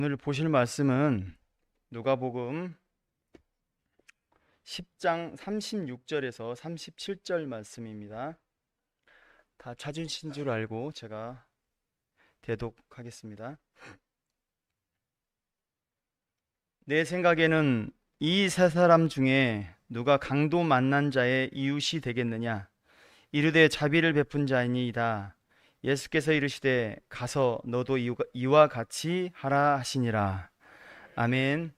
오늘 보실 말씀은 누가복음 10장 36절에서 37절 말씀입니다. 다 찾으신 줄 알고 제가 대독하겠습니다. 내 생각에는 이 세 사람 중에 누가 강도 만난 자의 이웃이 되겠느냐? 이르되 자비를 베푼 자이니이다. 예수께서 이르시되 가서 너도 이와 같이 하라 하시니라. 아멘.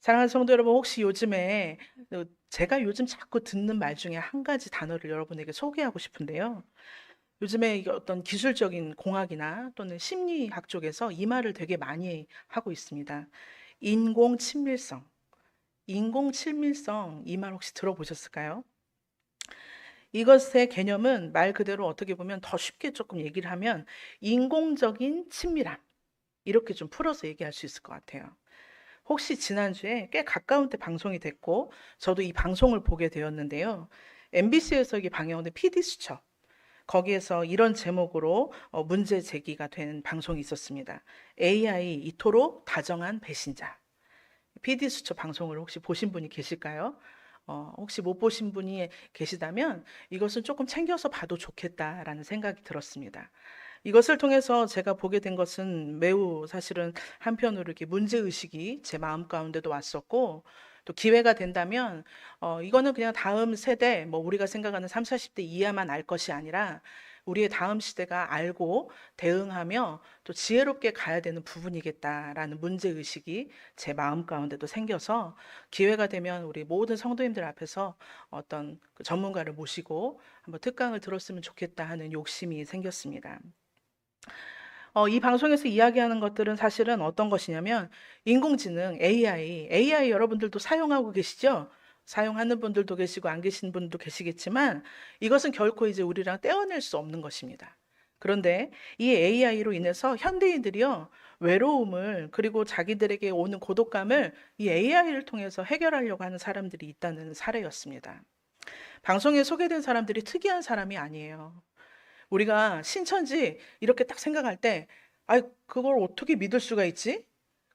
사랑하는 성도 여러분, 혹시 요즘에 제가 요즘 자꾸 듣는 말 중에 한 가지 단어를 여러분에게 소개하고 싶은데요. 요즘에 이게 어떤 기술적인 공학이나 또는 심리학 쪽에서 이 말을 되게 많이 하고 있습니다. 인공 친밀성. 인공 친밀성, 이 말 혹시 들어보셨을까요? 이것의 개념은 말 그대로 어떻게 보면 더 쉽게 조금 얘기를 하면 인공적인 친밀함. 이렇게 좀 풀어서 얘기할 수 있을 것 같아요. 혹시 지난주에 꽤 가까운 때 방송이 됐고, 저도 이 방송을 보게 되었는데요. MBC에서 이게 방영된 PD수첩, 거기에서 이런 제목으로 문제 제기가 된 방송이 있었습니다. AI 이토록 다정한 배신자. PD수첩 방송을 혹시 보신 분이 계실까요? 혹시 못 보신 분이 계시다면 이것은 조금 챙겨서 봐도 좋겠다라는 생각이 들었습니다. 이것을 통해서 제가 보게 된 것은 매우 사실은 한편으로 이렇게 문제의식이 제 마음 가운데도 왔었고, 또 기회가 된다면, 이거는 그냥 다음 세대, 뭐 우리가 생각하는 3, 40대 이하만 알 것이 아니라 우리의 다음 시대가 알고 대응하며 또 지혜롭게 가야 되는 부분이겠다라는 문제의식이 제 마음 가운데도 생겨서 기회가 되면 우리 모든 성도님들 앞에서 어떤 그 전문가를 모시고 한번 특강을 들었으면 좋겠다 하는 욕심이 생겼습니다. 이 방송에서 이야기하는 것들은 사실은 어떤 것이냐면 인공지능, AI 여러분들도 사용하고 계시죠? 사용하는 분들도 계시고 안 계신 분도 계시겠지만 이것은 결코 이제 우리랑 떼어낼 수 없는 것입니다. 그런데 이 AI로 인해서 현대인들이요, 외로움을 그리고 자기들에게 오는 고독감을 이 AI를 통해서 해결하려고 하는 사람들이 있다는 사례였습니다. 방송에 소개된 사람들이 특이한 사람이 아니에요. 우리가 신천지 이렇게 딱 생각할 때, 아, 그걸 어떻게 믿을 수가 있지?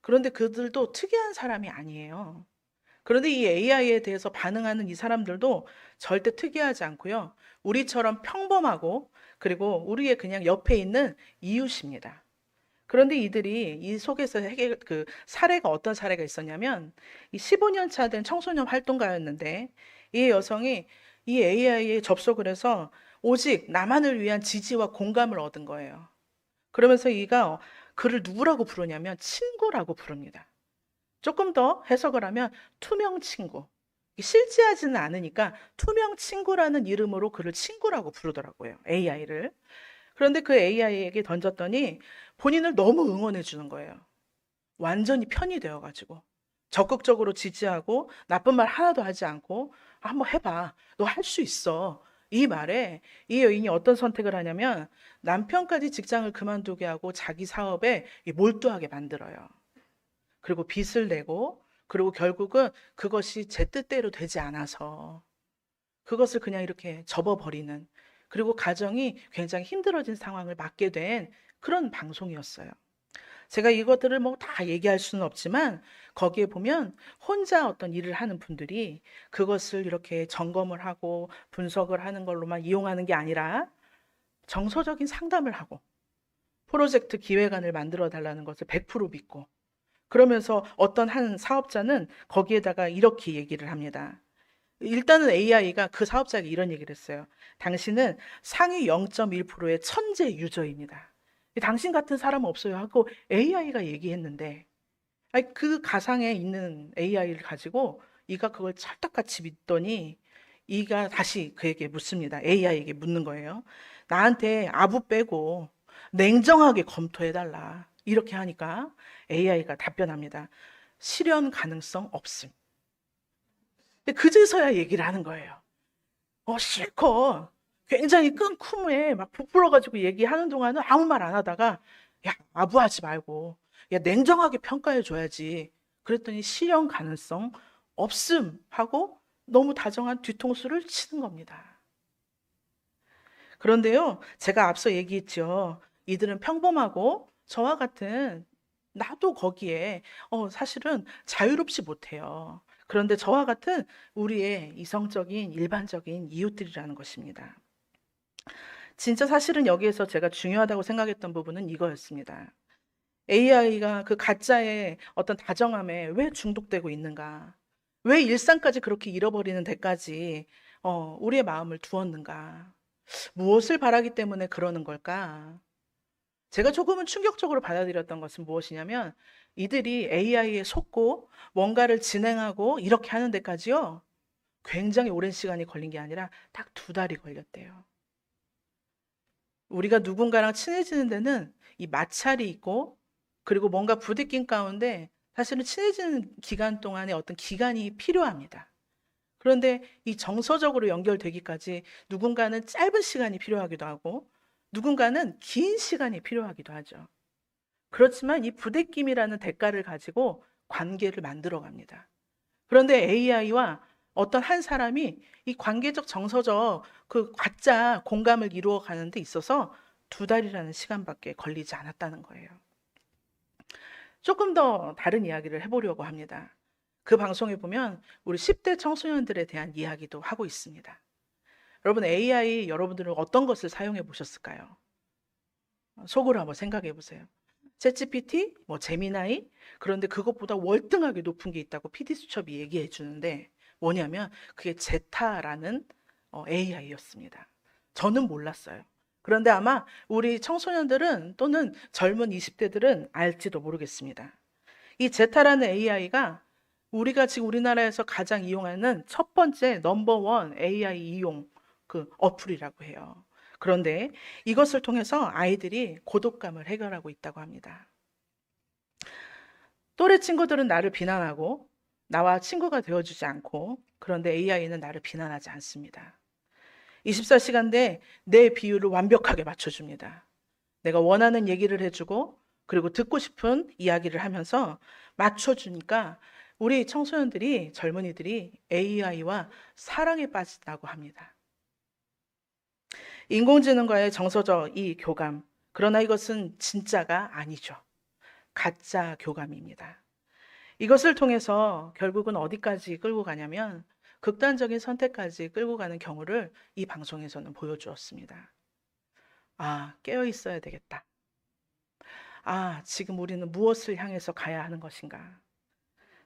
그런데 그들도 특이한 사람이 아니에요. 그런데 이 AI에 대해서 반응하는 이 사람들도 절대 특이하지 않고요. 우리처럼 평범하고 그리고 우리의 그냥 옆에 있는 이웃입니다. 그런데 이들이 이 속에서 그 사례가 어떤 사례가 있었냐면 이 15년 차 된 청소년 활동가였는데 이 여성이 이 AI에 접속을 해서 오직 나만을 위한 지지와 공감을 얻은 거예요. 그러면서 이가 그를 누구라고 부르냐면 친구라고 부릅니다. 조금 더 해석을 하면 투명 친구. 실제하지는 않으니까 투명 친구라는 이름으로 그를 친구라고 부르더라고요. AI를. 그런데 그 AI에게 던졌더니 본인을 너무 응원해 주는 거예요. 완전히 편이 되어가지고. 적극적으로 지지하고 나쁜 말 하나도 하지 않고 한번 해봐. 너 할 수 있어. 이 말에 이 여인이 어떤 선택을 하냐면 남편까지 직장을 그만두게 하고 자기 사업에 몰두하게 만들어요. 그리고 빚을 내고 그리고 결국은 그것이 제 뜻대로 되지 않아서 그것을 그냥 이렇게 접어버리는 그리고 가정이 굉장히 힘들어진 상황을 맞게 된 그런 방송이었어요. 제가 이것들을 뭐 다 얘기할 수는 없지만 거기에 보면 혼자 어떤 일을 하는 분들이 그것을 이렇게 점검을 하고 분석을 하는 걸로만 이용하는 게 아니라 정서적인 상담을 하고 프로젝트 기획안을 만들어 달라는 것을 100% 믿고 그러면서 어떤 한 사업자는 거기에다가 이렇게 얘기를 합니다. 일단은 AI가 그 사업자에게 이런 얘기를 했어요. 당신은 상위 0.1%의 천재 유저입니다. 당신 같은 사람 없어요 하고 AI가 얘기했는데 아니, 그 가상에 있는 AI를 가지고 이가 그걸 찰떡같이 믿더니 이가 다시 그에게 묻습니다. AI에게 묻는 거예요. 나한테 아부 빼고 냉정하게 검토해달라. 이렇게 하니까 AI가 답변합니다. 실현 가능성 없음. 근데 그제서야 얘기를 하는 거예요. 실컷 굉장히 끈 쿰에 막 부풀어가지고 얘기하는 동안은 아무 말 안 하다가 야, 아부하지 말고 야, 냉정하게 평가해 줘야지. 그랬더니 실현 가능성 없음 하고 너무 다정한 뒤통수를 치는 겁니다. 그런데요, 제가 앞서 얘기했죠. 이들은 평범하고 저와 같은 나도 거기에 사실은 자유롭지 못해요. 그런데 저와 같은 우리의 이성적인 일반적인 이웃들이라는 것입니다. 진짜 사실은 여기에서 제가 중요하다고 생각했던 부분은 이거였습니다. AI가 그 가짜의 어떤 다정함에 왜 중독되고 있는가? 왜 일상까지 그렇게 잃어버리는 데까지 우리의 마음을 두었는가? 무엇을 바라기 때문에 그러는 걸까? 제가 조금은 충격적으로 받아들였던 것은 무엇이냐면 이들이 AI에 속고 뭔가를 진행하고 이렇게 하는 데까지요. 굉장히 오랜 시간이 걸린 게 아니라 딱 2달이 걸렸대요. 우리가 누군가랑 친해지는 데는 이 마찰이 있고 그리고 뭔가 부딪힌 가운데 사실은 친해지는 기간 동안에 어떤 기간이 필요합니다. 그런데 이 정서적으로 연결되기까지 누군가는 짧은 시간이 필요하기도 하고 누군가는 긴 시간이 필요하기도 하죠. 그렇지만 이 부대낌이라는 대가를 가지고 관계를 만들어 갑니다. 그런데 AI와 어떤 한 사람이 이 관계적 정서적 그 가짜 공감을 이루어 가는 데 있어서 2달이라는 시간밖에 걸리지 않았다는 거예요. 조금 더 다른 이야기를 해보려고 합니다. 그 방송에 보면 우리 10대 청소년들에 대한 이야기도 하고 있습니다. 여러분, AI 여러분들은 어떤 것을 사용해 보셨을까요? 속으로 한번 생각해 보세요. 챗GPT, 뭐 제미나이, 그런데 그것보다 월등하게 높은 게 있다고 PD수첩이 얘기해 주는데 뭐냐면 그게 제타라는 AI였습니다. 저는 몰랐어요. 그런데 아마 우리 청소년들은 또는 젊은 20대들은 알지도 모르겠습니다. 이 제타라는 AI가 우리가 지금 우리나라에서 가장 이용하는 첫 번째 넘버원 AI 이용 그 어플이라고 해요. 그런데 이것을 통해서 아이들이 고독감을 해결하고 있다고 합니다. 또래 친구들은 나를 비난하고 나와 친구가 되어주지 않고 그런데 AI는 나를 비난하지 않습니다. 24시간 내 비율을 완벽하게 맞춰줍니다. 내가 원하는 얘기를 해주고 그리고 듣고 싶은 이야기를 하면서 맞춰주니까 우리 청소년들이 젊은이들이 AI와 사랑에 빠진다고 합니다. 인공지능과의 정서적 이 교감. 그러나 이것은 진짜가 아니죠. 가짜 교감입니다. 이것을 통해서 결국은 어디까지 끌고 가냐면 극단적인 선택까지 끌고 가는 경우를 이 방송에서는 보여주었습니다. 아, 깨어 있어야 되겠다. 아, 지금 우리는 무엇을 향해서 가야 하는 것인가?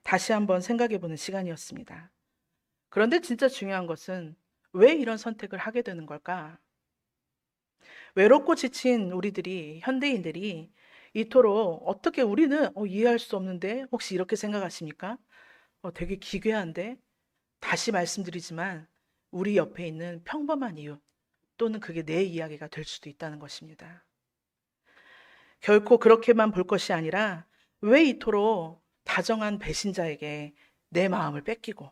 다시 한번 생각해 보는 시간이었습니다. 그런데 진짜 중요한 것은 왜 이런 선택을 하게 되는 걸까? 외롭고 지친 우리들이, 현대인들이 이토록 어떻게 우리는 이해할 수 없는데 혹시 이렇게 생각하십니까? 되게 기괴한데 다시 말씀드리지만 우리 옆에 있는 평범한 이웃 또는 그게 내 이야기가 될 수도 있다는 것입니다. 결코 그렇게만 볼 것이 아니라 왜 이토록 다정한 배신자에게 내 마음을 뺏기고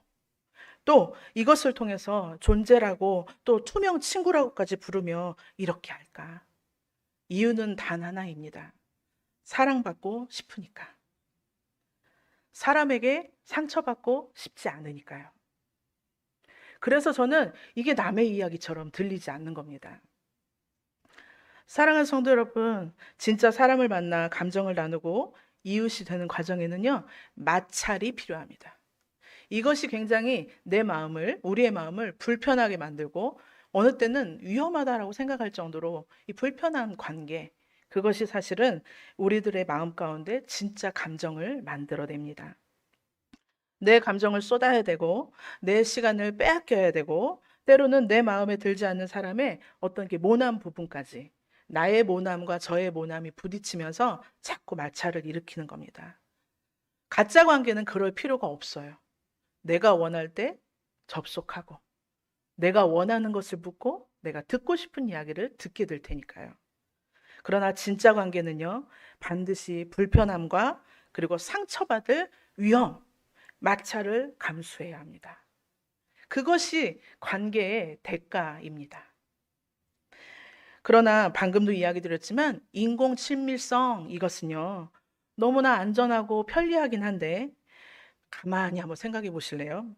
또 이것을 통해서 존재라고 또 투명 친구라고까지 부르며 이렇게 할까? 이유는 단 하나입니다. 사랑받고 싶으니까. 사람에게 상처받고 싶지 않으니까요. 그래서 저는 이게 남의 이야기처럼 들리지 않는 겁니다. 사랑하는 성도 여러분, 진짜 사람을 만나 감정을 나누고 이웃이 되는 과정에는요, 마찰이 필요합니다. 이것이 굉장히 우리의 마음을 불편하게 만들고 어느 때는 위험하다라고 생각할 정도로 이 불편한 관계, 그것이 사실은 우리들의 마음 가운데 진짜 감정을 만들어냅니다. 내 감정을 쏟아야 되고, 내 시간을 빼앗겨야 되고, 때로는 내 마음에 들지 않는 사람의 어떤 게 모난 부분까지 나의 모남과 저의 모남이 부딪히면서 자꾸 마찰을 일으키는 겁니다. 가짜 관계는 그럴 필요가 없어요. 내가 원할 때 접속하고, 내가 원하는 것을 묻고, 내가 듣고 싶은 이야기를 듣게 될 테니까요. 그러나 진짜 관계는요, 반드시 불편함과 그리고 상처받을 위험, 마찰을 감수해야 합니다. 그것이 관계의 대가입니다. 그러나 방금도 이야기 드렸지만 인공 친밀성 이것은요, 너무나 안전하고 편리하긴 한데 가만히 한번 생각해 보실래요?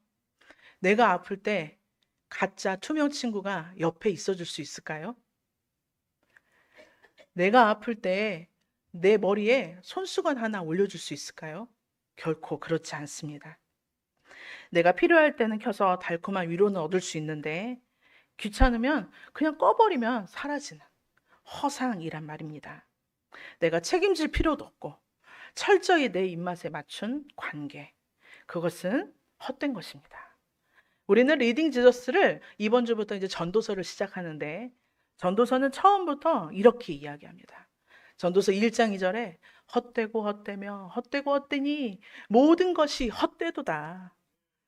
내가 아플 때 가짜 투명 친구가 옆에 있어 줄 수 있을까요? 내가 아플 때 내 머리에 손수건 하나 올려줄 수 있을까요? 결코 그렇지 않습니다. 내가 필요할 때는 켜서 달콤한 위로는 얻을 수 있는데 귀찮으면 그냥 꺼버리면 사라지는 허상이란 말입니다. 내가 책임질 필요도 없고 철저히 내 입맛에 맞춘 관계. 그것은 헛된 것입니다. 우리는 리딩 지저스를 이번 주부터 이제 전도서를 시작하는데 전도서는 처음부터 이렇게 이야기합니다. 전도서 1장 2절에 헛되고 헛되며 헛되고 헛되니 모든 것이 헛되도다.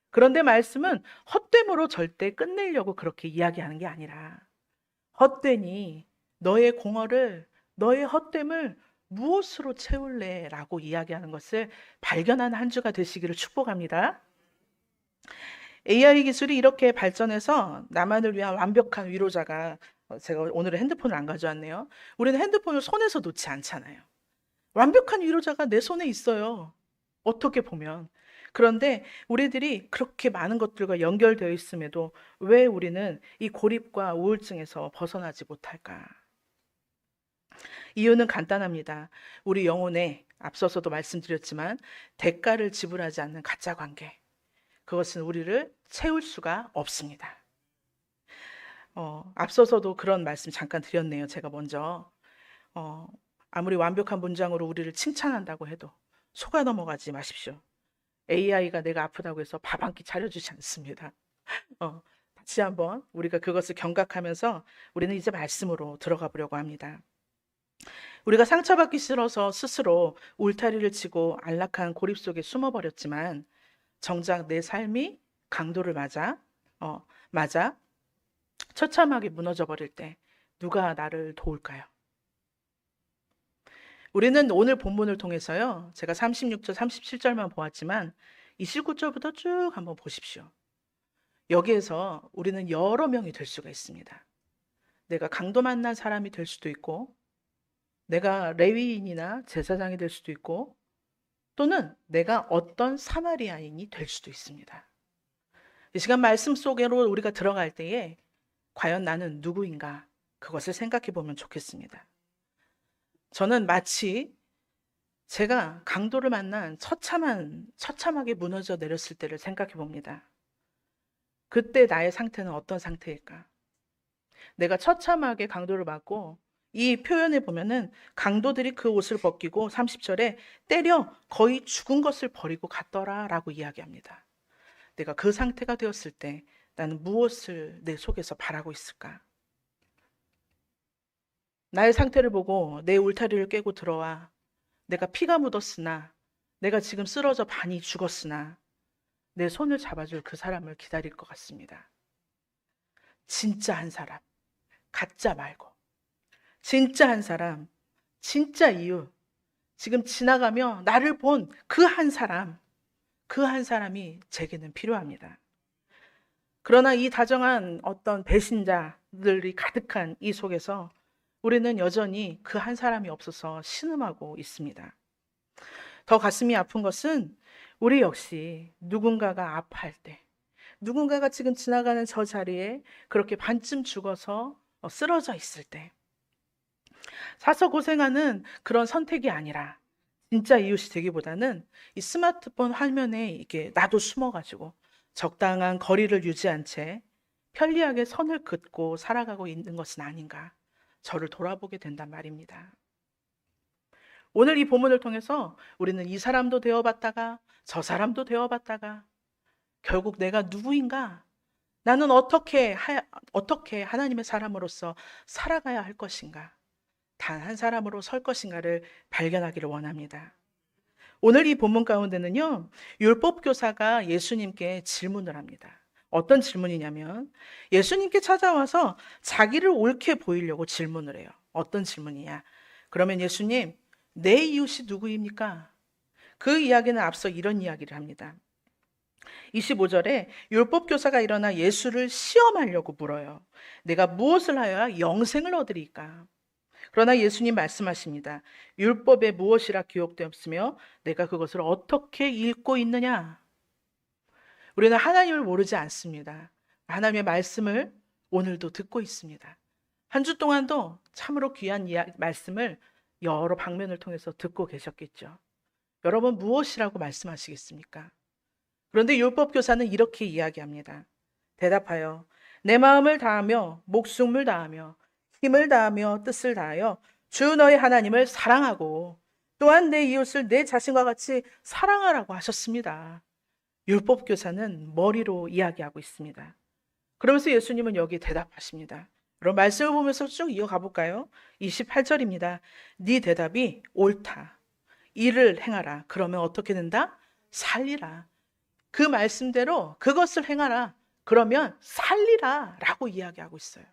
그런데 말씀은 헛됨으로 절대 끝내려고 그렇게 이야기하는 게 아니라 헛되니 너의 공허를 너의 헛됨을 무엇으로 채울래? 라고 이야기하는 것을 발견하는 한 주가 되시기를 축복합니다. AI 기술이 이렇게 발전해서 나만을 위한 완벽한 위로자가 제가 오늘은 핸드폰을 안 가져왔네요. 우리는 핸드폰을 손에서 놓지 않잖아요. 완벽한 위로자가 내 손에 있어요. 어떻게 보면. 그런데 우리들이 그렇게 많은 것들과 연결되어 있음에도 왜 우리는 이 고립과 우울증에서 벗어나지 못할까? 이유는 간단합니다. 우리 영혼에 앞서서도 말씀드렸지만 대가를 지불하지 않는 가짜 관계. 그것은 우리를 채울 수가 없습니다. 앞서서도 그런 말씀 잠깐 드렸네요. 제가 먼저. 아무리 완벽한 문장으로 우리를 칭찬한다고 해도 속아 넘어가지 마십시오. AI가 내가 아프다고 해서 밥 한 끼 차려주지 않습니다. 다시 한번 우리가 그것을 경각하면서 우리는 이제 말씀으로 들어가 보려고 합니다. 우리가 상처받기 싫어서 스스로 울타리를 치고 안락한 고립 속에 숨어버렸지만 정작 내 삶이 강도를 맞아 처참하게 무너져 버릴 때 누가 나를 도울까요? 우리는 오늘 본문을 통해서요. 제가 36절, 37절만 보았지만 29절부터 쭉 한번 보십시오. 여기에서 우리는 여러 명이 될 수가 있습니다. 내가 강도 만난 사람이 될 수도 있고 내가 레위인이나 제사장이 될 수도 있고 또는 내가 어떤 사마리아인이 될 수도 있습니다. 이 시간 말씀 속으로 우리가 들어갈 때에 과연 나는 누구인가 그것을 생각해 보면 좋겠습니다. 저는 마치 제가 강도를 만난 처참하게 무너져 내렸을 때를 생각해 봅니다. 그때 나의 상태는 어떤 상태일까? 내가 처참하게 강도를 맞고 이 표현에 보면은 강도들이 그 옷을 벗기고 30절에 때려 거의 죽은 것을 버리고 갔더라 라고 이야기합니다. 내가 그 상태가 되었을 때 나는 무엇을 내 속에서 바라고 있을까? 나의 상태를 보고 내 울타리를 깨고 들어와 내가 피가 묻었으나 내가 지금 쓰러져 반이 죽었으나 내 손을 잡아줄 그 사람을 기다릴 것 같습니다. 진짜 한 사람, 가짜 말고 진짜 한 사람, 진짜 이유 지금 지나가며 나를 본 그 한 사람, 그 한 사람이 제게는 필요합니다. 그러나 이 다정한 어떤 배신자들이 가득한 이 속에서 우리는 여전히 그 한 사람이 없어서 신음하고 있습니다. 더 가슴이 아픈 것은 우리 역시 누군가가 아파할 때, 누군가가 지금 지나가는 저 자리에 그렇게 반쯤 죽어서 쓰러져 있을 때, 사서 고생하는 그런 선택이 아니라 진짜 이웃이 되기보다는 이 스마트폰 화면에 이게 나도 숨어가지고 적당한 거리를 유지한 채 편리하게 선을 긋고 살아가고 있는 것은 아닌가 저를 돌아보게 된단 말입니다. 오늘 이 본문을 통해서 우리는 이 사람도 되어봤다가 저 사람도 되어봤다가 결국 내가 누구인가? 나는 어떻게 하나님의 사람으로서 살아가야 할 것인가? 단 한 사람으로 설 것인가를 발견하기를 원합니다. 오늘 이 본문 가운데는요, 율법 교사가 예수님께 질문을 합니다. 어떤 질문이냐면 예수님께 찾아와서 자기를 옳게 보이려고 질문을 해요. 어떤 질문이냐? 그러면 예수님, 내 이웃이 누구입니까? 그 이야기는 앞서 이런 이야기를 합니다. 25절에 율법 교사가 일어나 예수를 시험하려고 물어요. 내가 무엇을 하여야 영생을 얻으리까? 그러나 예수님 말씀하십니다. 율법에 무엇이라 기록되었으며 내가 그것을 어떻게 읽고 있느냐? 우리는 하나님을 모르지 않습니다. 하나님의 말씀을 오늘도 듣고 있습니다. 한 주 동안도 참으로 귀한 말씀을 여러 방면을 통해서 듣고 계셨겠죠. 여러분 무엇이라고 말씀하시겠습니까? 그런데 율법교사는 이렇게 이야기합니다. 대답하여 내 마음을 다하며 목숨을 다하며 힘을 다하며 뜻을 다하여 주 너의 하나님을 사랑하고 또한 내 이웃을 내 자신과 같이 사랑하라고 하셨습니다. 율법교사는 머리로 이야기하고 있습니다. 그러면서 예수님은 여기 대답하십니다. 그럼 말씀을 보면서 쭉 이어가 볼까요? 28절입니다. 네 대답이 옳다. 이를 행하라. 그러면 어떻게 된다? 살리라. 그 말씀대로 그것을 행하라. 그러면 살리라. 라고 이야기하고 있어요.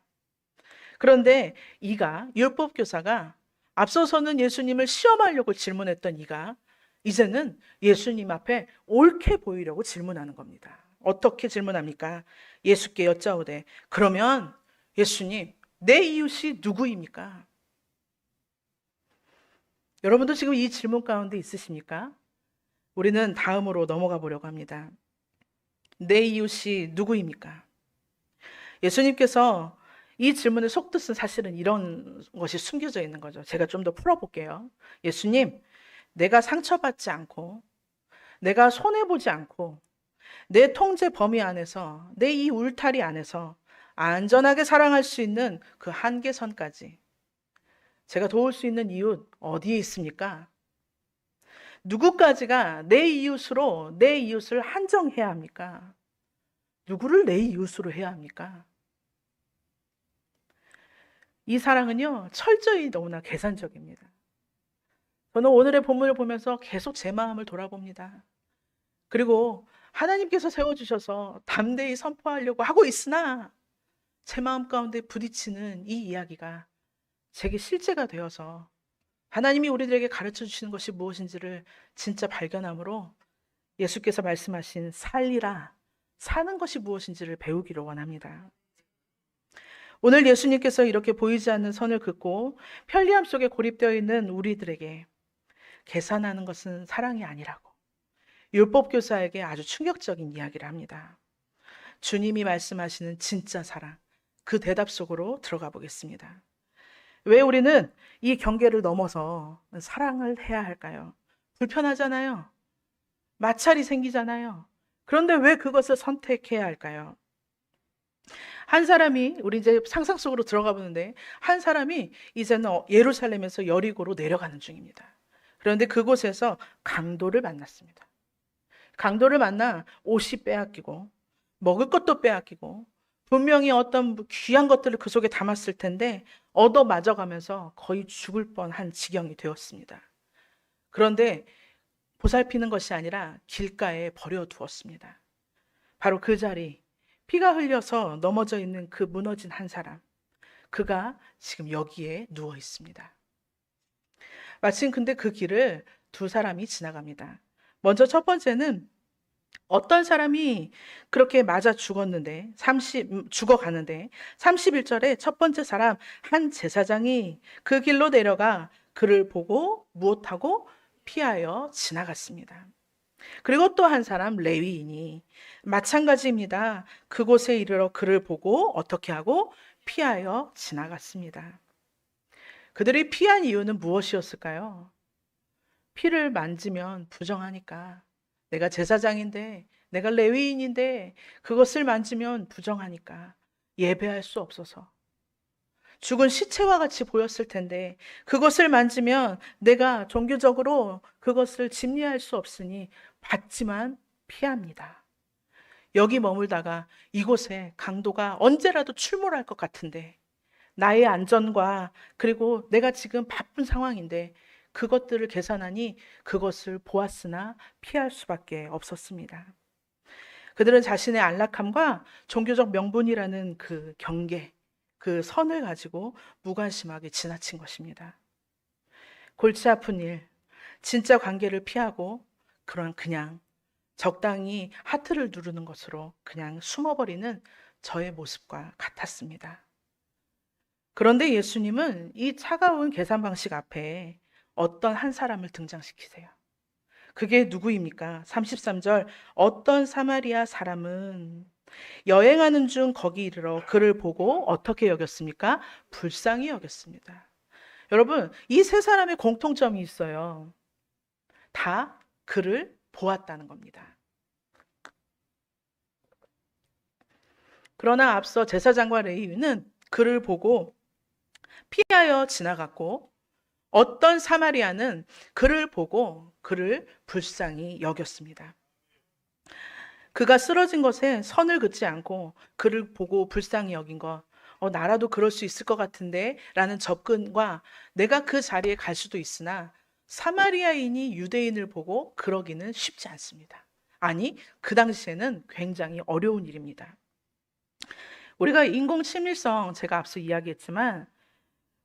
그런데 이가, 율법교사가 앞서서는 예수님을 시험하려고 질문했던 이가 이제는 예수님 앞에 옳게 보이려고 질문하는 겁니다. 어떻게 질문합니까? 예수께 여짜오되 그러면 예수님 내 이웃이 누구입니까? 여러분도 지금 이 질문 가운데 있으십니까? 우리는 다음으로 넘어가 보려고 합니다. 내 이웃이 누구입니까? 예수님께서 이 질문의 속뜻은 사실은 이런 것이 숨겨져 있는 거죠. 제가 좀 더 풀어볼게요. 예수님, 내가 상처받지 않고, 내가 손해보지 않고, 내 통제 범위 안에서, 내 이 울타리 안에서 안전하게 사랑할 수 있는 그 한계선까지 제가 도울 수 있는 이웃 어디에 있습니까? 누구까지가 내 이웃으로 내 이웃을 한정해야 합니까? 누구를 내 이웃으로 해야 합니까? 이 사랑은요, 철저히 너무나 계산적입니다. 저는 오늘의 본문을 보면서 계속 제 마음을 돌아봅니다. 그리고 하나님께서 세워주셔서 담대히 선포하려고 하고 있으나 제 마음 가운데 부딪히는 이 이야기가 제게 실제가 되어서 하나님이 우리들에게 가르쳐 주시는 것이 무엇인지를 진짜 발견함으로 예수께서 말씀하신 살리라, 사는 것이 무엇인지를 배우기를 원합니다. 오늘 예수님께서 이렇게 보이지 않는 선을 긋고 편리함 속에 고립되어 있는 우리들에게 계산하는 것은 사랑이 아니라고 율법교사에게 아주 충격적인 이야기를 합니다. 주님이 말씀하시는 진짜 사랑, 그 대답 속으로 들어가 보겠습니다. 왜 우리는 이 경계를 넘어서 사랑을 해야 할까요? 불편하잖아요. 마찰이 생기잖아요. 그런데 왜 그것을 선택해야 할까요? 한 사람이, 우리 이제 상상 속으로 들어가 보는데, 한 사람이 이제는 예루살렘에서 여리고로 내려가는 중입니다. 그런데 그곳에서 강도를 만났습니다. 강도를 만나 옷이 빼앗기고, 먹을 것도 빼앗기고, 분명히 어떤 귀한 것들을 그 속에 담았을 텐데, 얻어 맞아가면서 거의 죽을 뻔한 지경이 되었습니다. 그런데 보살피는 것이 아니라 길가에 버려두었습니다. 바로 그 자리, 피가 흘려서 넘어져 있는 그 무너진 한 사람, 그가 지금 여기에 누워 있습니다. 마침 근데 그 길을 두 사람이 지나갑니다. 먼저 첫 번째는 어떤 사람이 그렇게 맞아 죽었는데, 죽어가는데, 31절에 첫 번째 사람, 한 제사장이 그 길로 내려가 그를 보고 무엇하고 피하여 지나갔습니다. 그리고 또 한 사람, 레위인이 마찬가지입니다. 그곳에 이르러 그를 보고 어떻게 하고 피하여 지나갔습니다. 그들이 피한 이유는 무엇이었을까요? 피를 만지면 부정하니까. 내가 제사장인데, 내가 레위인인데 그것을 만지면 부정하니까 예배할 수 없어서. 죽은 시체와 같이 보였을 텐데 그것을 만지면 내가 종교적으로 그것을 집리할 수 없으니 받지만 피합니다. 여기 머물다가 이곳에 강도가 언제라도 출몰할 것 같은데 나의 안전과 그리고 내가 지금 바쁜 상황인데 그것들을 계산하니 그것을 보았으나 피할 수밖에 없었습니다. 그들은 자신의 안락함과 종교적 명분이라는 그 경계, 그 선을 가지고 무관심하게 지나친 것입니다. 골치 아픈 일, 진짜 관계를 피하고 그냥 적당히 하트를 누르는 것으로 그냥 숨어버리는 저의 모습과 같았습니다. 그런데 예수님은 이 차가운 계산 방식 앞에 어떤 한 사람을 등장시키세요. 그게 누구입니까? 33절, 어떤 사마리아 사람은 여행하는 중 거기 이르러 그를 보고 어떻게 여겼습니까? 불쌍히 여겼습니다. 여러분, 이 세 사람의 공통점이 있어요. 다 그를 보았다는 겁니다. 그러나 앞서 제사장과 레위인은 그를 보고 피하여 지나갔고, 어떤 사마리아는 그를 보고 그를 불쌍히 여겼습니다. 그가 쓰러진 것에 선을 긋지 않고 그를 보고 불쌍히 여긴 것, 나라도 그럴 수 있을 것 같은데 라는 접근과 내가 그 자리에 갈 수도 있으나 사마리아인이 유대인을 보고 그러기는 쉽지 않습니다. 아니, 그 당시에는 굉장히 어려운 일입니다. 우리가 인공 친밀성, 제가 앞서 이야기했지만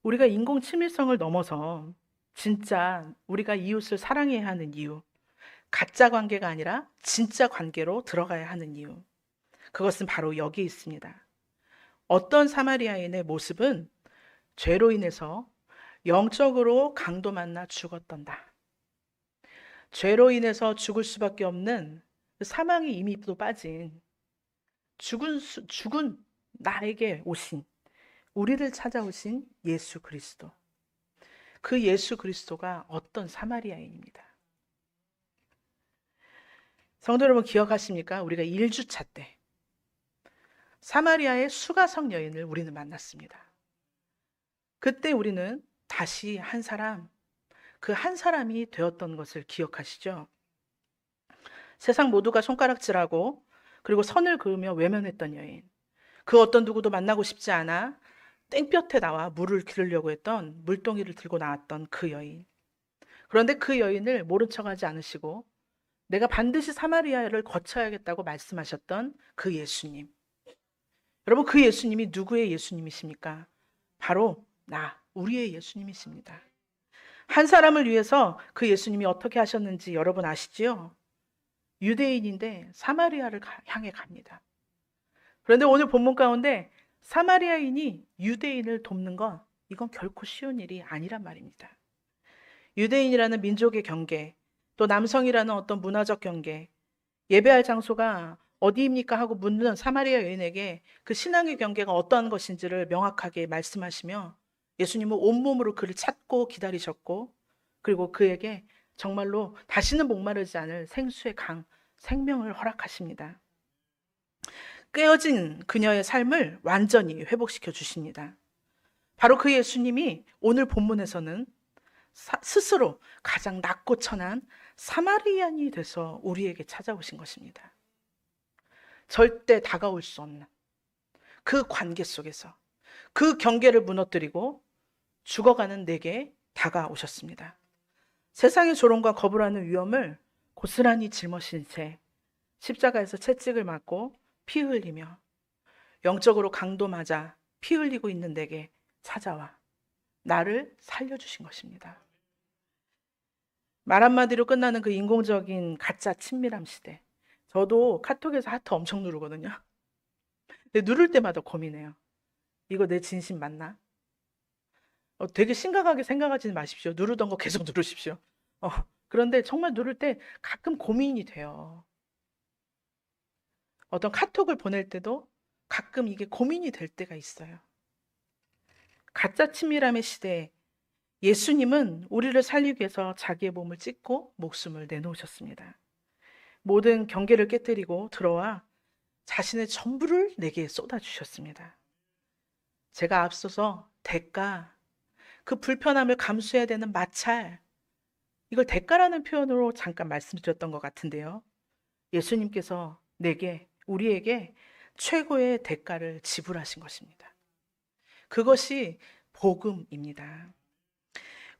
우리가 인공 친밀성을 넘어서 진짜 우리가 이웃을 사랑해야 하는 이유, 가짜 관계가 아니라 진짜 관계로 들어가야 하는 이유, 그것은 바로 여기에 있습니다. 어떤 사마리아인의 모습은 죄로 인해서 영적으로 강도 만나 죽었던다. 죄로 인해서 죽을 수밖에 없는 사망의 이미 또 빠진 죽은 나에게 오신, 우리를 찾아오신 예수 그리스도. 그 예수 그리스도가 어떤 사마리아인입니다. 성도 여러분 기억하십니까? 우리가 1주차 때 사마리아의 수가성 여인을 우리는 만났습니다. 그때 우리는 다시 한 사람, 그 한 사람이 되었던 것을 기억하시죠? 세상 모두가 손가락질하고 그리고 선을 그으며 외면했던 여인. 그 어떤 누구도 만나고 싶지 않아 땡볕에 나와 물을 기르려고 했던 물동이를 들고 나왔던 그 여인. 그런데 그 여인을 모른 척하지 않으시고 내가 반드시 사마리아를 거쳐야겠다고 말씀하셨던 그 예수님. 여러분, 그 예수님이 누구의 예수님이십니까? 바로 우리의 예수님이십니다. 한 사람을 위해서 그 예수님이 어떻게 하셨는지 여러분 아시지요? 유대인인데 사마리아를 향해 갑니다. 그런데 오늘 본문 가운데 사마리아인이 유대인을 돕는 건 이건 결코 쉬운 일이 아니란 말입니다. 유대인이라는 민족의 경계, 또 남성이라는 어떤 문화적 경계, 예배할 장소가 어디입니까 하고 묻는 사마리아 여인에게 그 신앙의 경계가 어떠한 것인지를 명확하게 말씀하시며 예수님은 온몸으로 그를 찾고 기다리셨고, 그리고 그에게 정말로 다시는 목마르지 않을 생수의 강, 생명을 허락하십니다. 깨어진 그녀의 삶을 완전히 회복시켜 주십니다. 바로 그 예수님이 오늘 본문에서는 스스로 가장 낮고 천한 사마리아인이 돼서 우리에게 찾아오신 것입니다. 절대 다가올 수 없는 그 관계 속에서 그 경계를 무너뜨리고 죽어가는 내게 다가오셨습니다. 세상의 조롱과 거부라는 위험을 고스란히 짊어진 채 십자가에서 채찍을 맞고 피 흘리며 영적으로 강도 맞아 피 흘리고 있는 내게 찾아와 나를 살려주신 것입니다. 말 한마디로 끝나는 그 인공적인 가짜 친밀함 시대. 저도 카톡에서 하트 엄청 누르거든요. 근데 누를 때마다 고민해요. 이거 내 진심 맞나? 되게 심각하게 생각하지 마십시오. 누르던 거 계속 누르십시오. 그런데 정말 누를 때 가끔 고민이 돼요. 어떤 카톡을 보낼 때도 가끔 이게 고민이 될 때가 있어요. 가짜 친밀함의 시대에 예수님은 우리를 살리기 위해서 자기의 몸을 찢고 목숨을 내놓으셨습니다. 모든 경계를 깨뜨리고 들어와 자신의 전부를 내게 쏟아주셨습니다. 제가 앞서서 대가, 그 불편함을 감수해야 되는 마찰, 이걸 대가라는 표현으로 잠깐 말씀드렸던 것 같은데요. 예수님께서 우리에게 최고의 대가를 지불하신 것입니다. 그것이 복음입니다.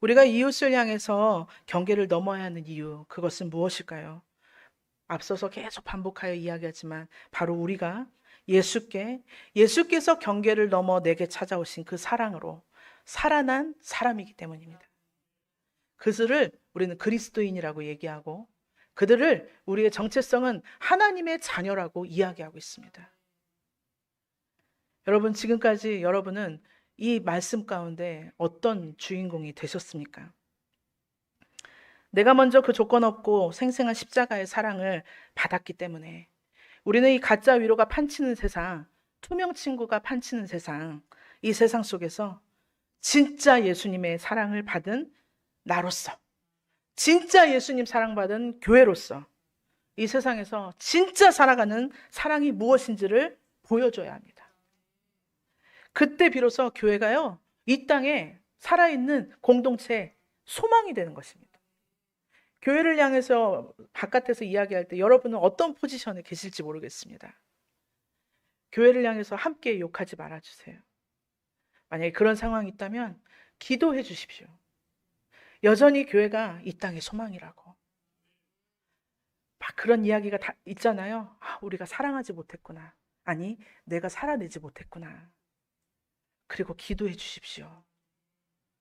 우리가 이웃을 향해서 경계를 넘어야 하는 이유, 그것은 무엇일까요? 앞서서 계속 반복하여 이야기하지만 바로 우리가 예수께서 경계를 넘어 내게 찾아오신 그 사랑으로 살아난 사람이기 때문입니다. 그들을 우리는 그리스도인이라고 얘기하고 그들을 우리의 정체성은 하나님의 자녀라고 이야기하고 있습니다. 여러분, 지금까지 여러분은 이 말씀 가운데 어떤 주인공이 되셨습니까? 내가 먼저 그 조건 없고 생생한 십자가의 사랑을 받았기 때문에 우리는 이 가짜 위로가 판치는 세상, 투명 친구가 판치는 세상, 이 세상 속에서 진짜 예수님의 사랑을 받은 나로서, 진짜 예수님 사랑받은 교회로서 이 세상에서 진짜 살아가는 사랑이 무엇인지를 보여줘야 합니다. 그때 비로소 교회가요, 이 땅에 살아있는 공동체 소망이 되는 것입니다. 교회를 향해서 바깥에서 이야기할 때 여러분은 어떤 포지션에 계실지 모르겠습니다. 교회를 향해서 함께 욕하지 말아주세요. 만약에 그런 상황이 있다면 기도해 주십시오. 여전히 교회가 이 땅의 소망이라고. 막 그런 이야기가 다 있잖아요. 아, 우리가 사랑하지 못했구나. 아니, 내가 살아내지 못했구나. 그리고 기도해 주십시오.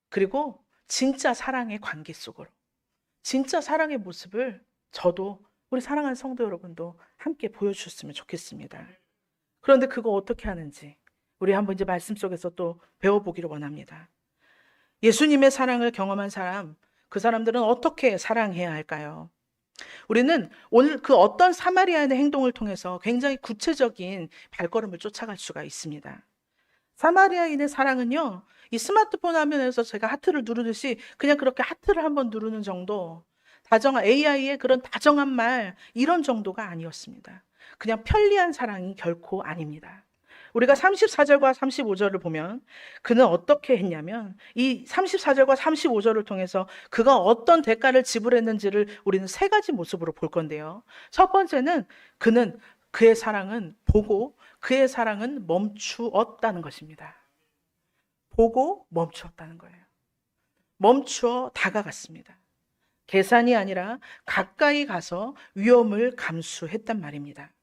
그리고 진짜 사랑의 관계 속으로, 진짜 사랑의 모습을 저도 우리 사랑하는 성도 여러분도 함께 보여주셨으면 좋겠습니다. 그런데 그거 어떻게 하는지 우리 한번 이제 말씀 속에서 또 배워보기를 원합니다. 예수님의 사랑을 경험한 사람, 그 사람들은 어떻게 사랑해야 할까요? 우리는 오늘 그 어떤 사마리아인의 행동을 통해서 굉장히 구체적인 발걸음을 쫓아갈 수가 있습니다. 사마리아인의 사랑은요, 이 스마트폰 화면에서 제가 하트를 누르듯이 그냥 그렇게 하트를 한번 누르는 정도, 다정한 AI의 그런 다정한 말, 이런 정도가 아니었습니다. 그냥 편리한 사랑이 결코 아닙니다. 우리가 34절과 35절을 보면 그는 어떻게 했냐면 이 34절과 35절을 통해서 그가 어떤 대가를 지불했는지를 우리는 세 가지 모습으로 볼 건데요. 첫 번째는 그의 사랑은 보고 그의 사랑은 멈추었다는 것입니다. 보고 멈추었다는 거예요. 멈추어 다가갔습니다. 계산이 아니라 가까이 가서 위험을 감수했단 말입니다.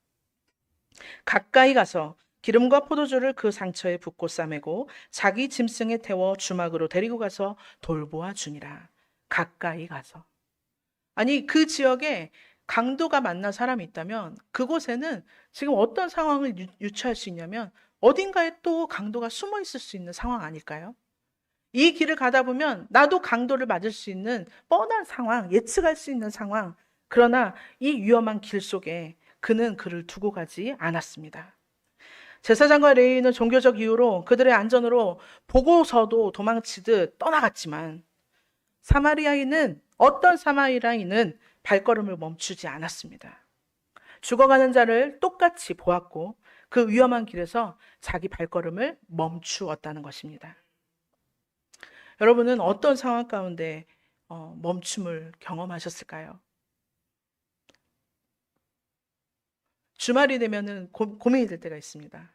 가까이 가서 기름과 포도주를 그 상처에 붓고 싸매고 자기 짐승에 태워 주막으로 데리고 가서 돌보아 주니라. 가까이 가서. 아니, 그 지역에 강도가 만난 사람이 있다면 그곳에는 지금 어떤 상황을 유추할 수 있냐면 어딘가에 또 강도가 숨어 있을 수 있는 상황 아닐까요? 이 길을 가다 보면 나도 강도를 맞을 수 있는 뻔한 상황, 예측할 수 있는 상황. 그러나 이 위험한 길 속에 그는 그를 두고 가지 않았습니다. 제사장과 레위인은 종교적 이유로 그들의 안전으로 보고서도 도망치듯 떠나갔지만 어떤 사마리아인은 발걸음을 멈추지 않았습니다. 죽어가는 자를 똑같이 보았고 그 위험한 길에서 자기 발걸음을 멈추었다는 것입니다. 여러분은 어떤 상황 가운데 멈춤을 경험하셨을까요? 주말이 되면은 고민이 될 때가 있습니다.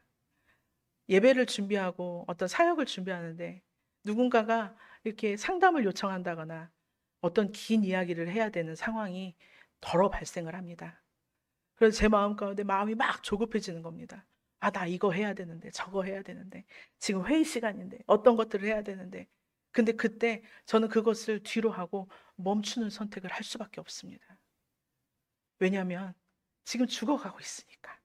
예배를 준비하고 어떤 사역을 준비하는데 누군가가 이렇게 상담을 요청한다거나 어떤 긴 이야기를 해야 되는 상황이 덜어 발생을 합니다. 그래서 제 마음 가운데 마음이 막 조급해지는 겁니다. 아, 나 이거 해야 되는데, 저거 해야 되는데, 지금 회의 시간인데, 어떤 것들을 해야 되는데. 근데 그때 저는 그것을 뒤로 하고 멈추는 선택을 할 수밖에 없습니다. 왜냐하면 지금 죽어가고 있으니까.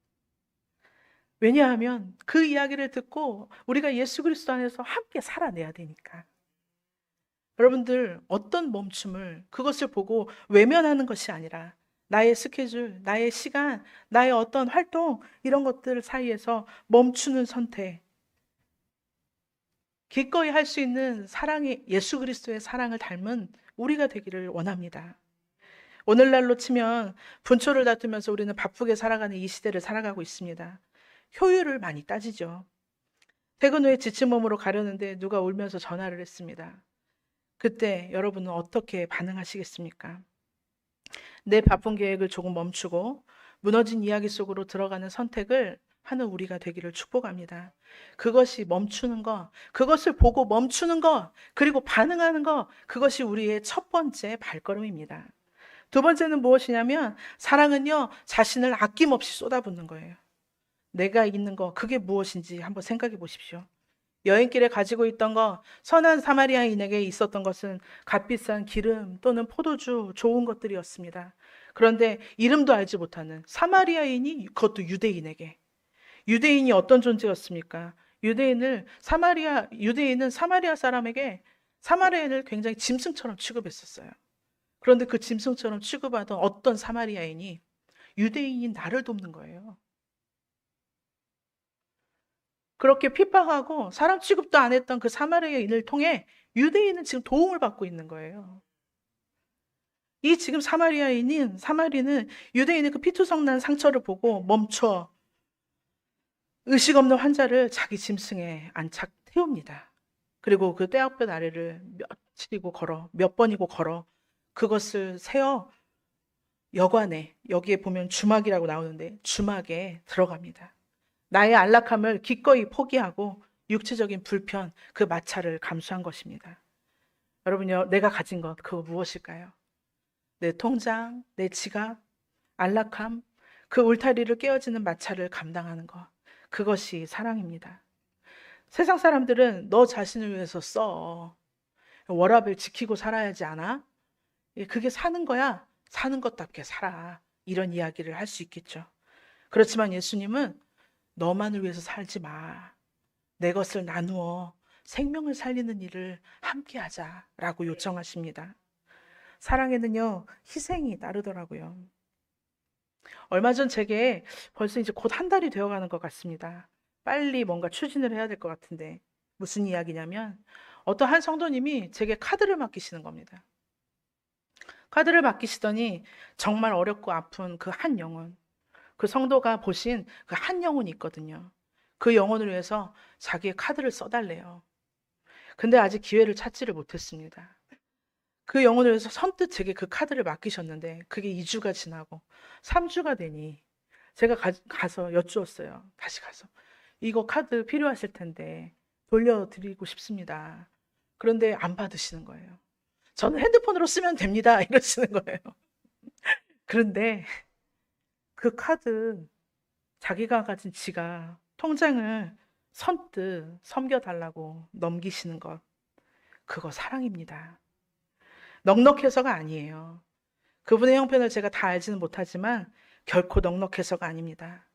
왜냐하면 그 이야기를 듣고 우리가 예수 그리스도 안에서 함께 살아내야 되니까. 여러분들 어떤 멈춤을 그것을 보고 외면하는 것이 아니라 나의 스케줄, 나의 시간, 나의 어떤 활동 이런 것들 사이에서 멈추는 선택. 기꺼이 할 수 있는 사랑의 예수 그리스도의 사랑을 닮은 우리가 되기를 원합니다. 오늘날로 치면 분초를 다투면서 우리는 바쁘게 살아가는 이 시대를 살아가고 있습니다. 효율을 많이 따지죠. 퇴근 후에 지친 몸으로 가려는데 누가 울면서 전화를 했습니다. 그때 여러분은 어떻게 반응하시겠습니까? 내 바쁜 계획을 조금 멈추고 무너진 이야기 속으로 들어가는 선택을 하는 우리가 되기를 축복합니다. 그것이 멈추는 것, 그것을 보고 멈추는 것, 그리고 반응하는 것, 그것이 우리의 첫 번째 발걸음입니다. 두 번째는 무엇이냐면 사랑은요, 자신을 아낌없이 쏟아붓는 거예요. 내가 있는 거, 그게 무엇인지 한번 생각해 보십시오. 여행길에 가지고 있던 거, 선한 사마리아인에게 있었던 것은 값비싼 기름 또는 포도주, 좋은 것들이었습니다. 그런데 이름도 알지 못하는 사마리아인이 그것도 유대인이 어떤 존재였습니까? 유대인은 사마리아 사람에게 사마리아인을 굉장히 짐승처럼 취급했었어요. 그런데 그 짐승처럼 취급하던 어떤 사마리아인이 유대인인 나를 돕는 거예요. 그렇게 핍박하고 사람 취급도 안 했던 그 사마리아인을 통해 유대인은 지금 도움을 받고 있는 거예요. 이 지금 사마리는 유대인의 그 피투성난 상처를 보고 멈춰 의식 없는 환자를 자기 짐승에 안착 태웁니다. 그리고 그 떼약볕 아래를 몇 번이고 걸어 그것을 세어 여관에, 여기에 보면 주막이라고 나오는데 주막에 들어갑니다. 나의 안락함을 기꺼이 포기하고 육체적인 불편, 그 마찰을 감수한 것입니다. 여러분요, 내가 가진 것 그거 무엇일까요? 내 통장, 내 지갑, 안락함, 그 울타리를 깨어지는 마찰을 감당하는 것. 그것이 사랑입니다. 세상 사람들은 너 자신을 위해서 써. 워라밸 지키고 살아야지 않아? 그게 사는 거야. 사는 것답게 살아. 이런 이야기를 할 수 있겠죠. 그렇지만 예수님은 너만을 위해서 살지 마. 내 것을 나누어 생명을 살리는 일을 함께 하자라고 요청하십니다. 사랑에는요, 희생이 따르더라고요. 얼마 전 제게 벌써 이제 곧 한 달이 되어 가는 것 같습니다. 빨리 뭔가 추진을 해야 될 것 같은데 무슨 이야기냐면 어떤 한 성도님이 제게 카드를 맡기시는 겁니다. 카드를 맡기시더니 정말 어렵고 아픈 그 한 영혼, 그 성도가 보신 그 한 영혼이 있거든요. 그 영혼을 위해서 자기의 카드를 써달래요. 근데 아직 기회를 찾지를 못했습니다. 그 영혼을 위해서 선뜻 제게 그 카드를 맡기셨는데 그게 2주가 지나고 3주가 되니 제가 가서 여쭈었어요. 다시 가서. 이거 카드 필요하실 텐데 돌려드리고 싶습니다. 그런데 안 받으시는 거예요. 저는 핸드폰으로 쓰면 됩니다. 이러시는 거예요. 그런데 그 카드 자기가 가진 지갑, 통장을 선뜻 섬겨달라고 넘기시는 것. 그거 사랑입니다. 넉넉해서가 아니에요. 그분의 형편을 제가 다 알지는 못하지만 결코 넉넉해서가 아닙니다.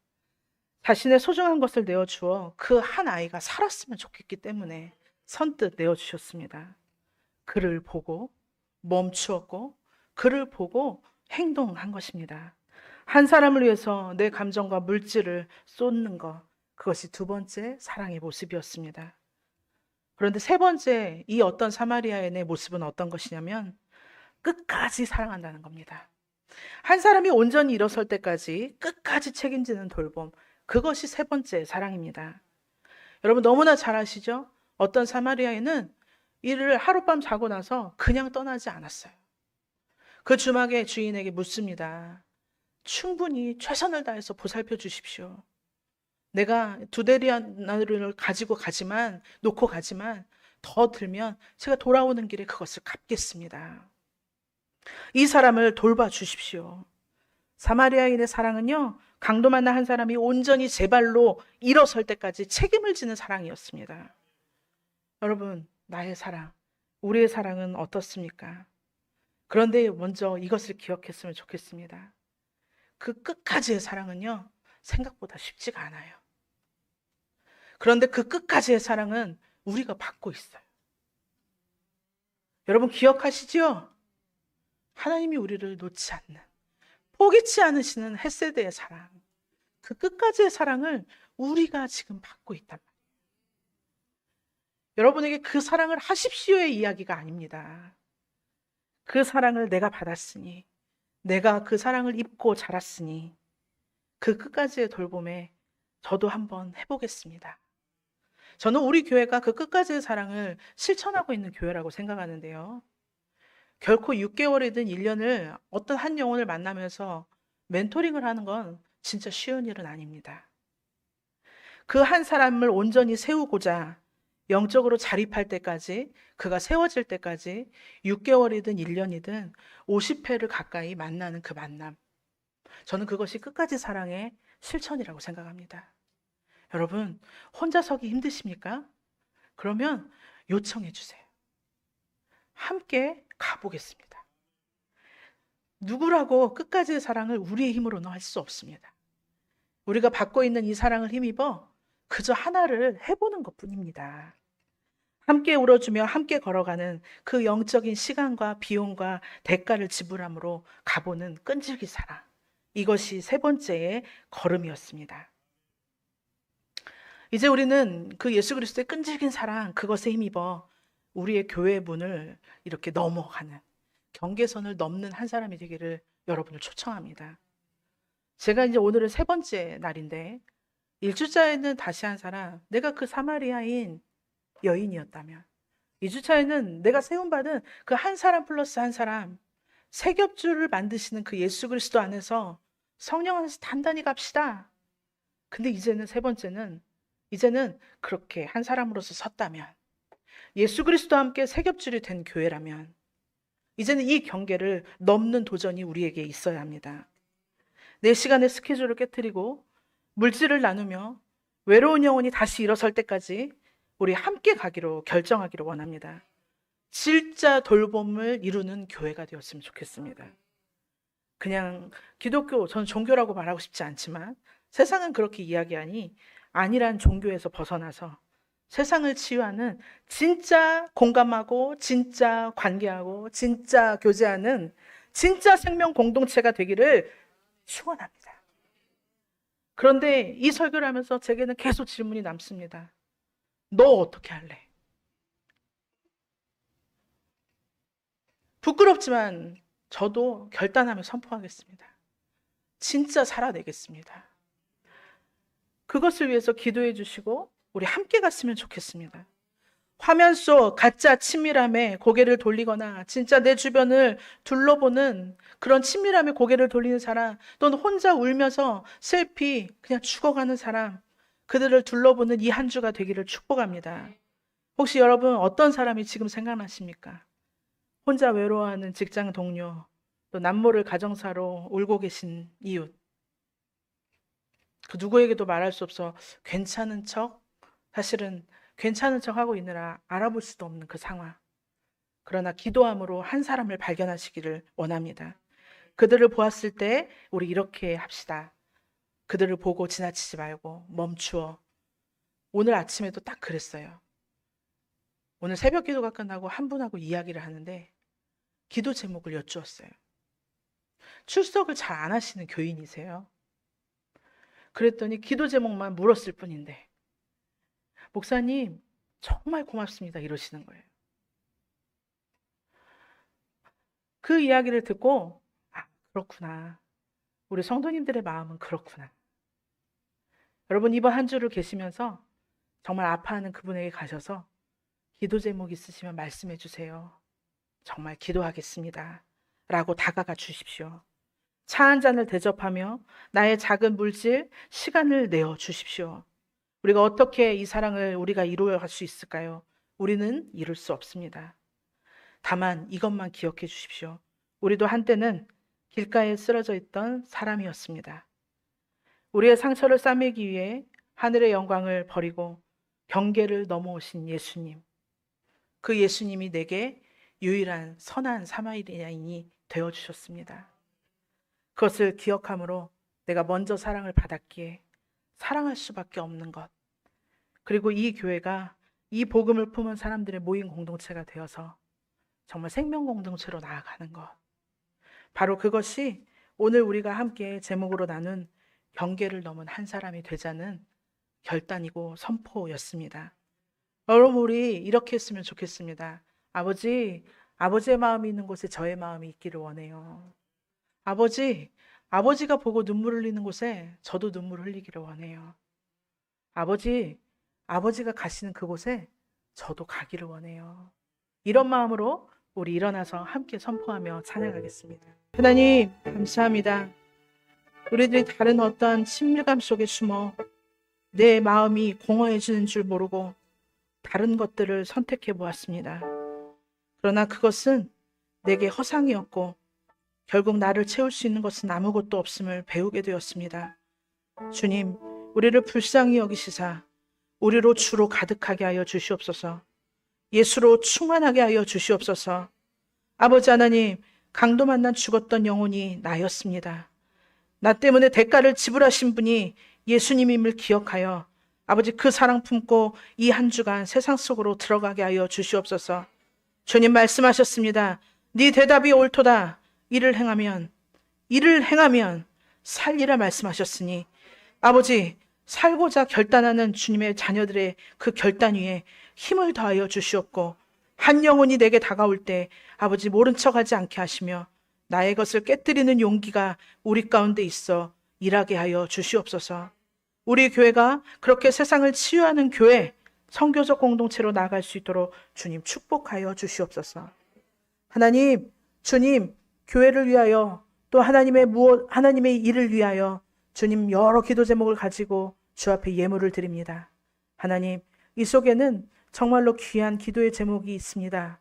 자신의 소중한 것을 내어주어 그 한 아이가 살았으면 좋겠기 때문에 선뜻 내어주셨습니다. 그를 보고 멈추었고 그를 보고 행동한 것입니다. 한 사람을 위해서 내 감정과 물질을 쏟는 것, 그것이 두 번째 사랑의 모습이었습니다. 그런데 세 번째 이 어떤 사마리아인의 모습은 어떤 것이냐면 끝까지 사랑한다는 겁니다. 한 사람이 온전히 일어설 때까지 끝까지 책임지는 돌봄, 그것이 세 번째 사랑입니다. 여러분 너무나 잘 아시죠? 어떤 사마리아인은 이를 하룻밤 자고 나서 그냥 떠나지 않았어요. 그 주막의 주인에게 묻습니다. 충분히 최선을 다해서 보살펴 주십시오. 내가 2데나리온을 놓고 가지만 더 들면 제가 돌아오는 길에 그것을 갚겠습니다. 이 사람을 돌봐 주십시오. 사마리아인의 사랑은요, 강도 만난 한 사람이 온전히 제 발로 일어설 때까지 책임을 지는 사랑이었습니다. 여러분, 나의 사랑, 우리의 사랑은 어떻습니까? 그런데 먼저 이것을 기억했으면 좋겠습니다. 그 끝까지의 사랑은요, 생각보다 쉽지가 않아요. 그런데 그 끝까지의 사랑은 우리가 받고 있어요. 여러분 기억하시죠? 하나님이 우리를 놓지 않는, 포기치 않으시는 헷세대의 사랑. 그 끝까지의 사랑을 우리가 지금 받고 있단 말이에요. 여러분에게 그 사랑을 하십시오의 이야기가 아닙니다. 그 사랑을 내가 받았으니, 내가 그 사랑을 입고 자랐으니, 그 끝까지의 돌봄에 저도 한번 해보겠습니다. 저는 우리 교회가 그 끝까지의 사랑을 실천하고 있는 교회라고 생각하는데요. 결코 6개월이든 1년을 어떤 한 영혼을 만나면서 멘토링을 하는 건 진짜 쉬운 일은 아닙니다. 그 한 사람을 온전히 세우고자 영적으로 자립할 때까지, 그가 세워질 때까지 6개월이든 1년이든 50회를 가까이 만나는 그 만남. 저는 그것이 끝까지 사랑의 실천이라고 생각합니다. 여러분, 혼자 서기 힘드십니까? 그러면 요청해 주세요. 함께 가보겠습니다. 누구라고 끝까지의 사랑을 우리의 힘으로는 할 수 없습니다. 우리가 받고 있는 이 사랑을 힘입어 그저 하나를 해보는 것 뿐입니다. 함께 울어주며 함께 걸어가는 그 영적인 시간과 비용과 대가를 지불함으로 가보는 끈질기 사랑. 이것이 세 번째의 걸음이었습니다. 이제 우리는 그 예수 그리스도의 끈질긴 사랑, 그것에 힘입어 우리의 교회 문을 이렇게 넘어가는, 경계선을 넘는 한 사람이 되기를 여러분을 초청합니다. 제가 이제 오늘은 세 번째 날인데, 1주차에는 다시 한 사람, 내가 그 사마리아인 여인이었다면, 2주차에는 내가 세움받은 그 한 사람 플러스 한 사람, 세 겹줄을 만드시는 그 예수 그리스도 안에서 성령 안에서 단단히 갑시다. 근데 이제는 세 번째는, 이제는 그렇게 한 사람으로서 섰다면, 예수 그리스도와 함께 세 겹줄이 된 교회라면, 이제는 이 경계를 넘는 도전이 우리에게 있어야 합니다. 내 시간의 스케줄을 깨뜨리고 물질을 나누며 외로운 영혼이 다시 일어설 때까지 우리 함께 가기로 결정하기로 원합니다. 진짜 돌봄을 이루는 교회가 되었으면 좋겠습니다. 그냥 기독교, 저는 종교라고 말하고 싶지 않지만 세상은 그렇게 이야기하니 아니란 종교에서 벗어나서 세상을 치유하는, 진짜 공감하고 진짜 관계하고 진짜 교제하는 진짜 생명 공동체가 되기를 축원합니다. 그런데 이 설교를 하면서 제게는 계속 질문이 남습니다. 너 어떻게 할래? 부끄럽지만 저도 결단하며 선포하겠습니다. 진짜 살아내겠습니다. 그것을 위해서 기도해 주시고 우리 함께 갔으면 좋겠습니다. 화면 속 가짜 친밀함에 고개를 돌리거나 진짜 내 주변을 둘러보는 그런 친밀함에 고개를 돌리는 사람, 또는 혼자 울면서 셀피 그냥 죽어가는 사람, 그들을 둘러보는 이 한 주가 되기를 축복합니다. 혹시 여러분 어떤 사람이 지금 생각나십니까? 혼자 외로워하는 직장 동료, 또 남모를 가정사로 울고 계신 이웃, 그 누구에게도 말할 수 없어 괜찮은 척, 사실은 괜찮은 척 하고 있느라 알아볼 수도 없는 그 상황. 그러나 기도함으로 한 사람을 발견하시기를 원합니다. 그들을 보았을 때 우리 이렇게 합시다. 그들을 보고 지나치지 말고 멈추어. 오늘 아침에도 딱 그랬어요. 오늘 새벽 기도가 끝나고 한 분하고 이야기를 하는데 기도 제목을 여쭈었어요. 출석을 잘 안 하시는 교인이세요. 그랬더니 기도 제목만 물었을 뿐인데, 목사님 정말 고맙습니다 이러시는 거예요. 그 이야기를 듣고 아, 그렇구나. 우리 성도님들의 마음은 그렇구나. 여러분 이번 한 주를 계시면서 정말 아파하는 그분에게 가셔서 기도 제목 있으시면 말씀해 주세요. 정말 기도하겠습니다. 라고 다가가 주십시오. 차 한 잔을 대접하며 나의 작은 물질, 시간을 내어 주십시오. 우리가 어떻게 이 사랑을 우리가 이루어갈 수 있을까요? 우리는 이룰 수 없습니다. 다만 이것만 기억해 주십시오. 우리도 한때는 길가에 쓰러져 있던 사람이었습니다. 우리의 상처를 싸매기 위해 하늘의 영광을 버리고 경계를 넘어오신 예수님. 그 예수님이 내게 유일한 선한 사마리아인이 되어주셨습니다. 그것을 기억함으로 내가 먼저 사랑을 받았기에 사랑할 수밖에 없는 것, 그리고 이 교회가 이 복음을 품은 사람들의 모임 공동체가 되어서 정말 생명 공동체로 나아가는 것, 바로 그것이 오늘 우리가 함께 제목으로 나눈 경계를 넘은 한 사람이 되자는 결단이고 선포였습니다. 여러분 우리 이렇게 했으면 좋겠습니다. 아버지, 아버지의 마음이 있는 곳에 저의 마음이 있기를 원해요. 아버지, 아버지가 보고 눈물 흘리는 곳에 저도 눈물 흘리기를 원해요. 아버지, 아버지가 가시는 그곳에 저도 가기를 원해요. 이런 마음으로 우리 일어나서 함께 선포하며 찬양하겠습니다. 하나님 감사합니다. 우리들이 다른 어떠한 친밀감 속에 숨어 내 마음이 공허해지는 줄 모르고 다른 것들을 선택해 보았습니다. 그러나 그것은 내게 허상이었고 결국 나를 채울 수 있는 것은 아무것도 없음을 배우게 되었습니다. 주님, 우리를 불쌍히 여기시사 우리로 주로 가득하게 하여 주시옵소서. 예수로 충만하게 하여 주시옵소서. 아버지 하나님, 강도 만난 죽었던 영혼이 나였습니다. 나 때문에 대가를 지불하신 분이 예수님임을 기억하여 아버지 그 사랑 품고 이 한 주간 세상 속으로 들어가게 하여 주시옵소서. 주님 말씀하셨습니다. 네 대답이 옳도다. 이를 행하면 살리라 말씀하셨으니 아버지 살고자 결단하는 주님의 자녀들의 그 결단 위에 힘을 더하여 주시옵고, 한 영혼이 내게 다가올 때 아버지 모른 척하지 않게 하시며 나의 것을 깨뜨리는 용기가 우리 가운데 있어 일하게 하여 주시옵소서. 우리 교회가 그렇게 세상을 치유하는 교회, 선교적 공동체로 나아갈 수 있도록 주님 축복하여 주시옵소서. 하나님, 주님, 교회를 위하여 또 하나님의 일을 위하여 주님 여러 기도 제목을 가지고 주 앞에 예물을 드립니다. 하나님, 이 속에는 정말로 귀한 기도의 제목이 있습니다.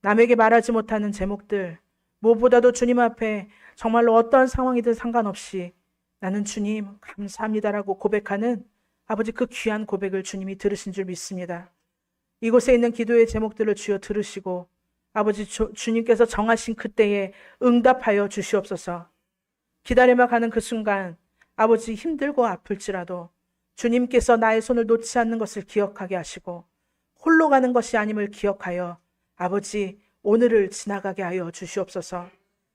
남에게 말하지 못하는 제목들, 무엇보다도 주님 앞에 정말로 어떤 상황이든 상관없이 나는 주님 감사합니다라고 고백하는 아버지 그 귀한 고백을 주님이 들으신 줄 믿습니다. 이곳에 있는 기도의 제목들을 주여 들으시고 아버지 주님께서 정하신 그때에 응답하여 주시옵소서. 기다려만 가는 그 순간 아버지 힘들고 아플지라도 주님께서 나의 손을 놓지 않는 것을 기억하게 하시고 홀로 가는 것이 아님을 기억하여 아버지 오늘을 지나가게 하여 주시옵소서.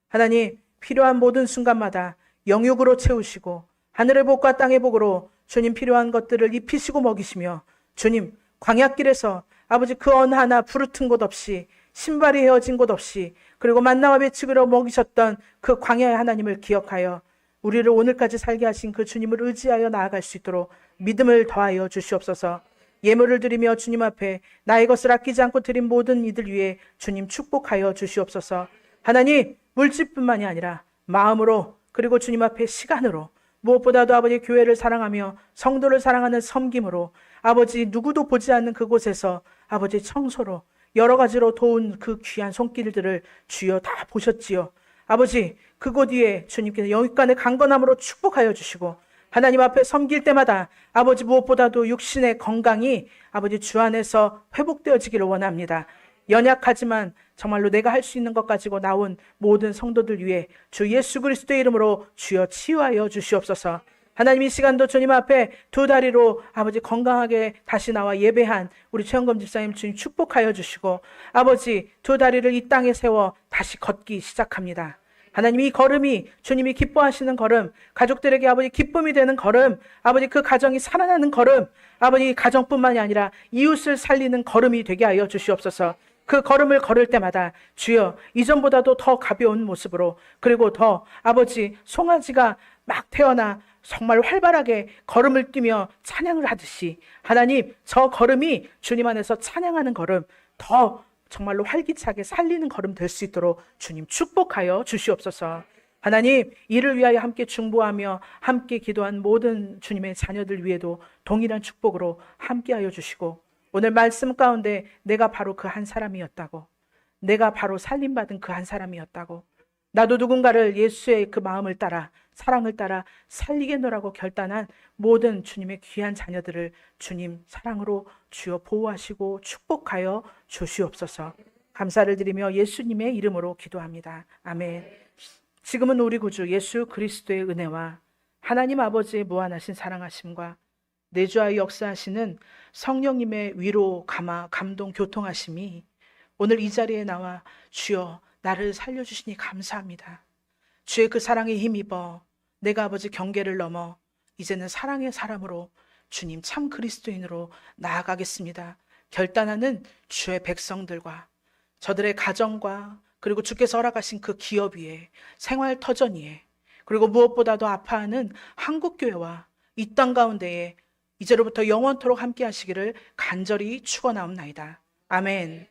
하나님, 필요한 모든 순간마다 영육으로 채우시고 하늘의 복과 땅의 복으로 주님 필요한 것들을 입히시고 먹이시며 주님 광야길에서 아버지 그 어느 하나 부르튼 곳 없이 신발이 헤어진 곳 없이 그리고 만나와 배추기로 먹이셨던 그 광야의 하나님을 기억하여 우리를 오늘까지 살게 하신 그 주님을 의지하여 나아갈 수 있도록 믿음을 더하여 주시옵소서. 예물을 드리며 주님 앞에 나의 것을 아끼지 않고 드린 모든 이들 위해 주님 축복하여 주시옵소서. 하나님, 물질뿐만이 아니라 마음으로 그리고 주님 앞에 시간으로 무엇보다도 아버지 교회를 사랑하며 성도를 사랑하는 섬김으로 아버지 누구도 보지 않는 그곳에서 아버지 청소로 여러 가지로 도운 그 귀한 손길들을 주여 다 보셨지요. 아버지 그곳 위에 주님께서 영육간의 강건함으로 축복하여 주시고 하나님 앞에 섬길 때마다 아버지 무엇보다도 육신의 건강이 아버지 주 안에서 회복되어지기를 원합니다. 연약하지만 정말로 내가 할 수 있는 것 가지고 나온 모든 성도들 위해 주 예수 그리스도의 이름으로 주여 치유하여 주시옵소서. 하나님 이 시간도 주님 앞에 두 다리로 아버지 건강하게 다시 나와 예배한 우리 최영검 집사님 주님 축복하여 주시고 아버지 두 다리를 이 땅에 세워 다시 걷기 시작합니다. 하나님 이 걸음이 주님이 기뻐하시는 걸음, 가족들에게 아버지 기쁨이 되는 걸음, 아버지 그 가정이 살아나는 걸음, 아버지 가정뿐만이 아니라 이웃을 살리는 걸음이 되게 하여 주시옵소서. 그 걸음을 걸을 때마다 주여 이전보다도 더 가벼운 모습으로 그리고 더 아버지 송아지가 막 태어나 정말 활발하게 걸음을 뛰며 찬양을 하듯이 하나님 저 걸음이 주님 안에서 찬양하는 걸음 더 정말로 활기차게 살리는 걸음 될 수 있도록 주님 축복하여 주시옵소서. 하나님 이를 위하여 함께 중보하며 함께 기도한 모든 주님의 자녀들 위에도 동일한 축복으로 함께하여 주시고 오늘 말씀 가운데 내가 바로 그 한 사람이었다고, 내가 바로 살림받은 그 한 사람이었다고, 나도 누군가를 예수의 그 마음을 따라 사랑을 따라 살리겠노라고 결단한 모든 주님의 귀한 자녀들을 주님 사랑으로 주여 보호하시고 축복하여 주시옵소서. 감사를 드리며 예수님의 이름으로 기도합니다. 아멘. 지금은 우리 구주 예수 그리스도의 은혜와 하나님 아버지의 무한하신 사랑하심과 내주하여 역사하시는 성령님의 위로, 감화, 감동, 교통하심이 오늘 이 자리에 나와 주여 나를 살려주시니 감사합니다. 주의 그 사랑에 힘입어 내가 아버지 경계를 넘어 이제는 사랑의 사람으로 주님 참 그리스도인으로 나아가겠습니다. 결단하는 주의 백성들과 저들의 가정과 그리고 주께서 허락하신 그 기업 위에 생활 터전 위에 그리고 무엇보다도 아파하는 한국교회와 이 땅 가운데에 이제로부터 영원토록 함께 하시기를 간절히 축원하옵나이다. 아멘.